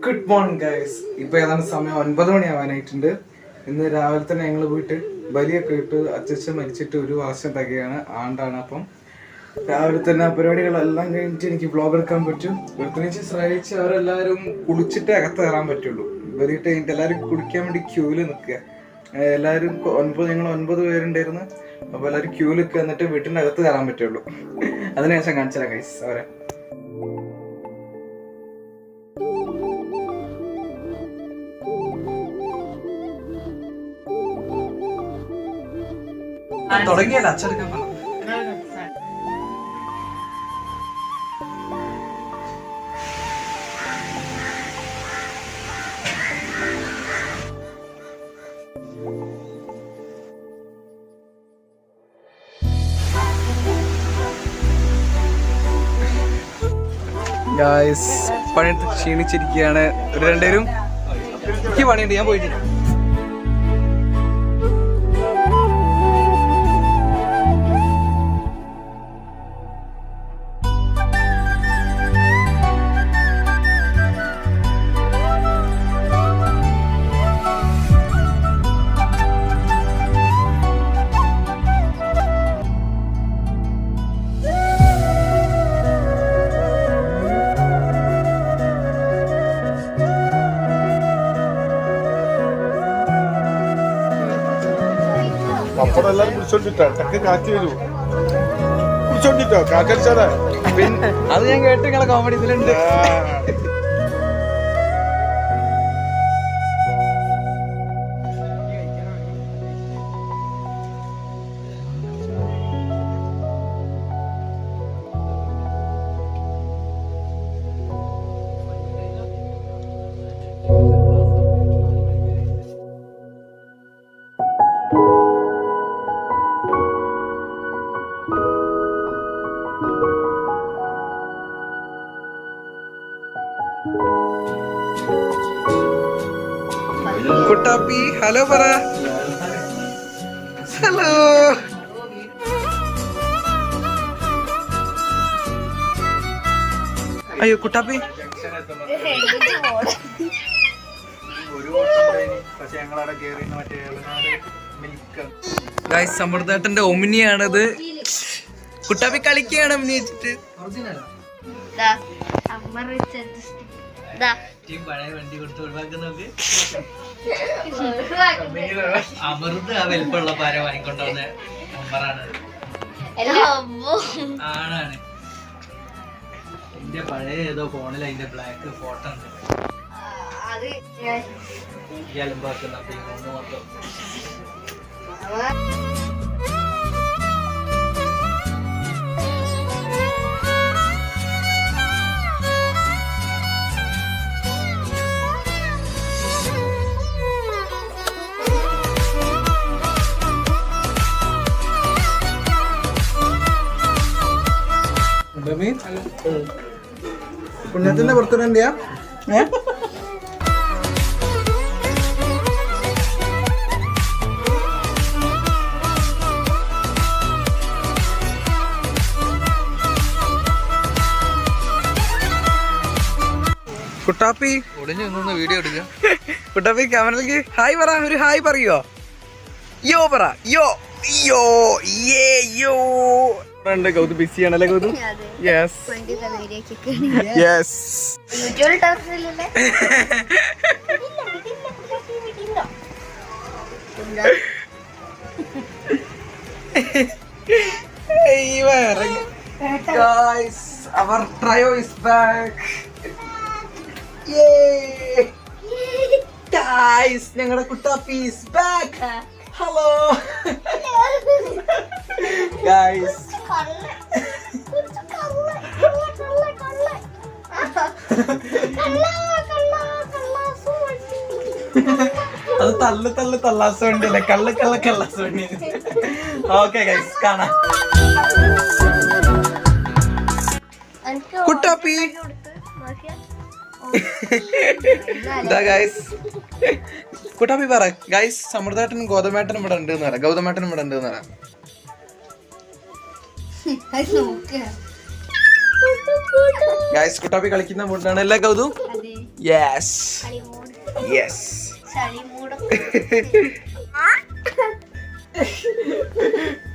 Good morning guys. ഇപ്പൊ ഏതാണ് സമയം 9 മണിയാവാനായിട്ടുണ്ട്. ഇന്ന് രാവിലെ തന്നെ ഞങ്ങൾ പോയിട്ട് ബലിയൊക്കെ ഇട്ട് അച്ഛൻ മരിച്ചിട്ട് 1 വർഷം തികയാണ്, ആണ്ടാണ്. അപ്പം രാവിലെ തന്നെ ആ പരിപാടികളെല്ലാം കഴിഞ്ഞിട്ട് എനിക്ക് വ്ലോഗ് എടുക്കാൻ പറ്റും. പ്രത്യേകിച്ച് ശ്രമിച്ച് അവരെല്ലാവരും കുളിച്ചിട്ട് അകത്ത് കയറാൻ പറ്റുള്ളൂ. ബലിയിട്ട് കഴിഞ്ഞിട്ട് എല്ലാവരും കുടിക്കാൻ വേണ്ടി ക്യൂവിൽ നിൽക്കുക. എല്ലാവരും ഞങ്ങൾ 9 പേരുണ്ടായിരുന്നു. അപ്പോൾ എല്ലാവരും ക്യൂവിൽ നിൽക്കുക, എന്നിട്ട് വീട്ടിൻ്റെ അകത്ത് കയറാൻ പറ്റുള്ളൂ. അതിനുശേഷം കാണിച്ചാൽ ഗൈസ് അവരെ തുടങ്ങിയല്ല അച്ചടിക്കാൻ പറഞ്ഞു. ഗായ്സ് പണിയെടുത്ത് ക്ഷീണിച്ചിരിക്കുകയാണ് രണ്ടുപേരും. എനിക്ക് പണിയുണ്ട്, ഞാൻ പോയിട്ട്. അപ്പോഴെല്ലാരും കുടിച്ചോണ്ടിട്ടോ ടക്ക് കാറ്റ് വരൂ, കുടിച്ചോണ്ടിട്ടോ കാറ്റടിച്ചാലേ. പിന്നെ അത് ഞാൻ കേട്ട് നിങ്ങളെ കോമഡി ഇതിലുണ്ട്. കുട്ടാപ്പി ഹലോ പറ. ഹലോ. അയ്യോ കുട്ടാപ്പി ഗായ്സ്, സമൃദ്ധേട്ടന്റെ ഒമിനിയാണത്. കുട്ടാപ്പി കളിക്കുകയാണ് അഭിനയിച്ചിട്ട്. അമൃത് ആ വലിപ്പമുള്ള പാര വാങ്ങിക്കൊണ്ടുവന്ന നമ്പറാണ്. ആണാണ് എന്റെ പഴയ ഏതോ ഫോണിൽ അതിന്റെ ബ്ലാക്ക് ഫോട്ടോ ഉണ്ട്. ജലമ്പാക്കുന്ന മൊത്തം പുണ്യത്തിന്റെ ബർത്ത്ഡേന്റെയാ? കുട്ടാപ്പി ഒടിഞ്ഞൊന്ന് വീഡിയോ എടുക്കുക. കുട്ടാപ്പി ക്യാമറയിലേക്ക് ഹായ് പറ, ഒരു ഹായ് പറയോ. യോ പറ, യോ യോ യേ യോ. ഗൗതു ബിസി ആണല്ലേ Gauthu? Yes yes. Guys, our trio is back. Yay! Guys, ഞങ്ങളുടെ കുട്ടാപ്പി is back. Hello. Guys. അത് തള്ളാസ് വേണ്ടിയല്ലേ, കള്ളാസ് വേണ്ടി. ഓക്കെ ഗൈസ്, കാണാം. കുട്ടാപ്പി കുട്ടാപ്പി പറ ഗൈസ്. സമൃദ്ധേട്ടനും ഗൗതമേട്ടനും ഇവിടെ ഉണ്ട് എന്ന് പറയാം. ഗൗതമേട്ടനും ഇവിടെ ഉണ്ട് എന്ന് പറയാം. ഗൈസ് കുട്ടാപ്പി കളിക്കുന്ന മൂട്ടാണ് അല്ലേ ഗൗതു? Yes yes.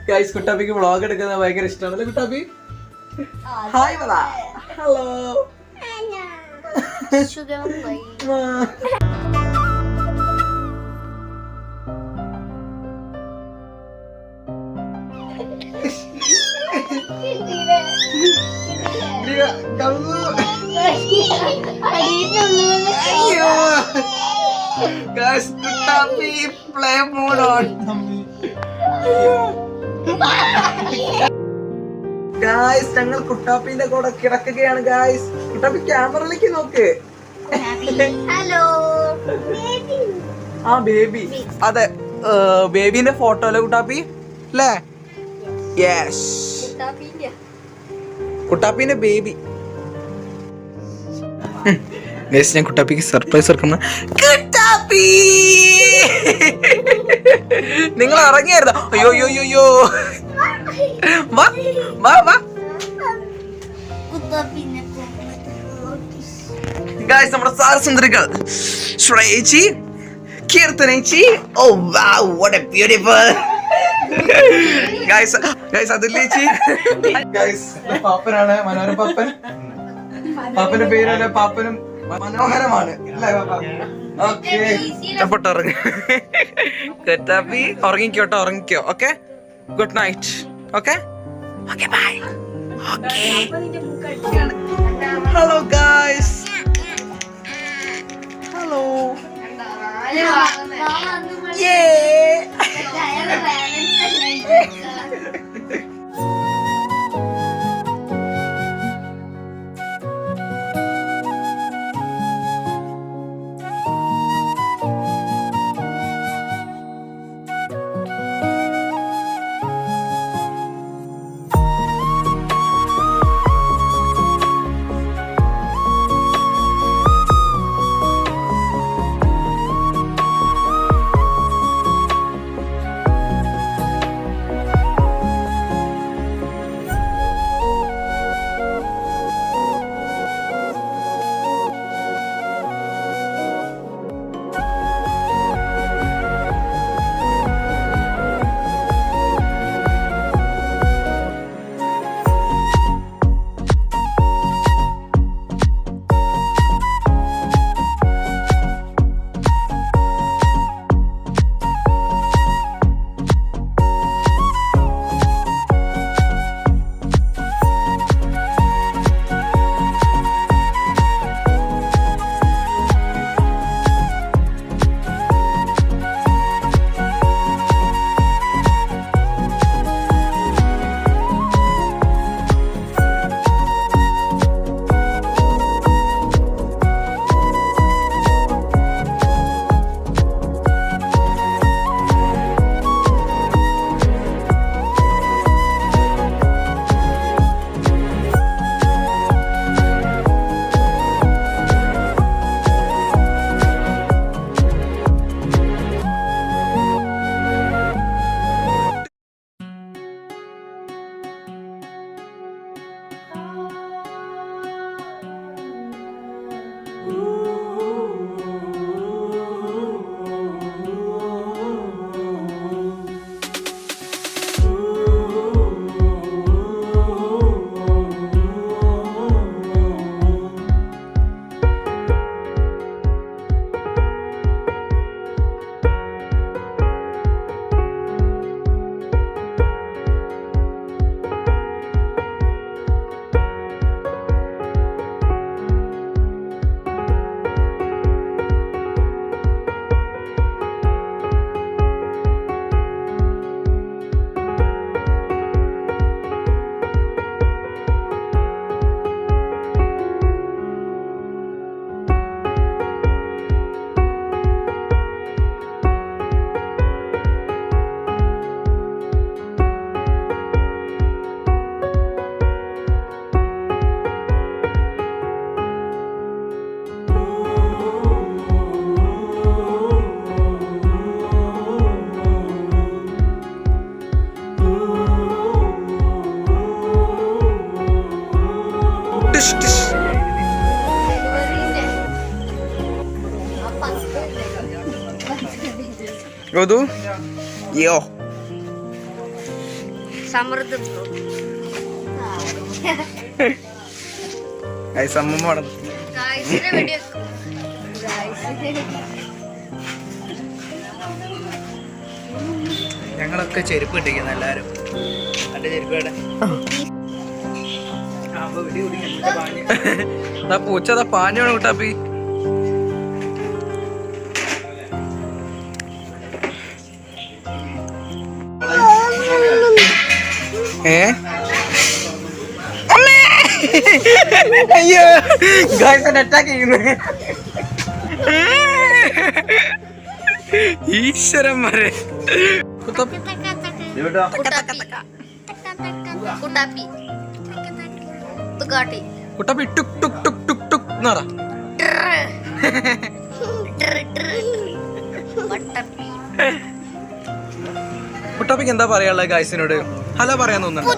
ഗൈസ് കുട്ടാപ്പിക്ക് വ്ളോഗ് എടുക്കുന്നത് ഭയങ്കര ഇഷ്ടമാണല്ലേ കുട്ടാപ്പി? ഹായ് പറ. Hello. Guys, Kuttappi play mode on. Guys, ഞങ്ങൾ കുട്ടാപ്പിന്റെ കൂടെ കിടക്കുകയാണ് ഗായ്സ്. കുട്ടാപ്പി ക്യാമറയിലേക്ക് നോക്ക്. ഹലോ ആ ബേബി. അതെ ബേബിന്റെ ഫോട്ടോ അല്ലേ കുട്ടാപ്പി അല്ലേ? യെസ് കുട്ടാപ്പിന്റെ ബേബി. ഞാൻ കുട്ടാപ്പിക്ക് സർപ്രൈസ് കൊടുക്കുന്ന കുട്ടാപ്പി. നിങ്ങൾ ഇറങ്ങിയായിരുന്നോ? അയ്യോ അയ്യോ അയ്യോ. വാ വാ വാ. ഗായ്സ് നമ്മുടെ സാരസുന്ദരികൾ ശ്രേയച്ചി, കീർത്തനേച്ചി. Oh wow, what a beautiful. Guys guys അതുല്യേച്ചി. ഗായ്സ് പാപ്പനാണ്, മനോഹരൻ പാപ്പൻ. പാപ്പന്റെ പേരല്ല, പാപ്പനും മനോഹരമാണ് അല്ലേ പാപ്പ? ഓക്കെ ഇഷ്ടപ്പെട്ട് ഉറങ്ങി. കുട്ടാപ്പി ഉറങ്ങിക്കോട്ടോ, ഉറങ്ങിക്കോ. Okay, good night. Okay okay bye. Okay hello guys. Hello. Gauthu yo Samriddha അമ്മമ്മ അവിടെ ഞങ്ങളൊക്കെ ചെരുപ്പ് ഇട്ടിരിക്കുന്നു എല്ലാരും. എന്റെ ചെരുപ്പ് പൂച്ചതാ പാഞ്ഞാണ് കുട്ടാപ്പി. അയ്യോ അറ്റാക്ക് ചെയ്യുന്നു. ഈശ്വരന്മാരെ കുട്ടാപ്പി തുകാട്ടി കുട്ടാപ്പി ടുക് ടുക് ടുക് ടുക് ടുക് എന്ന് പറ. കുട്ടാപ്പിക്ക് എന്താ പറയാനുള്ളത് ഗായ്സിനോട്? ഹലോ പറയാൻ തോന്നുന്നുണ്ട്.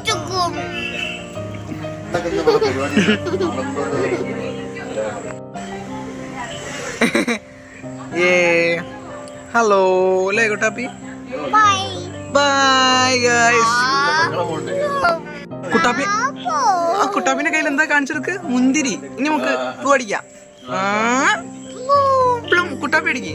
ഹലോ അല്ലേ കുട്ടാപ്പി? Bye guys. കുട്ടാപ്പി ആ കുട്ടാപ്പിന്റെ കയ്യിൽ എന്താ കാണിച്ചെടുക്ക്? മുന്തിരി. ഇനി നമുക്ക് പൂ അടിക്കാം. കുട്ടാപ്പി അടിക്ക്.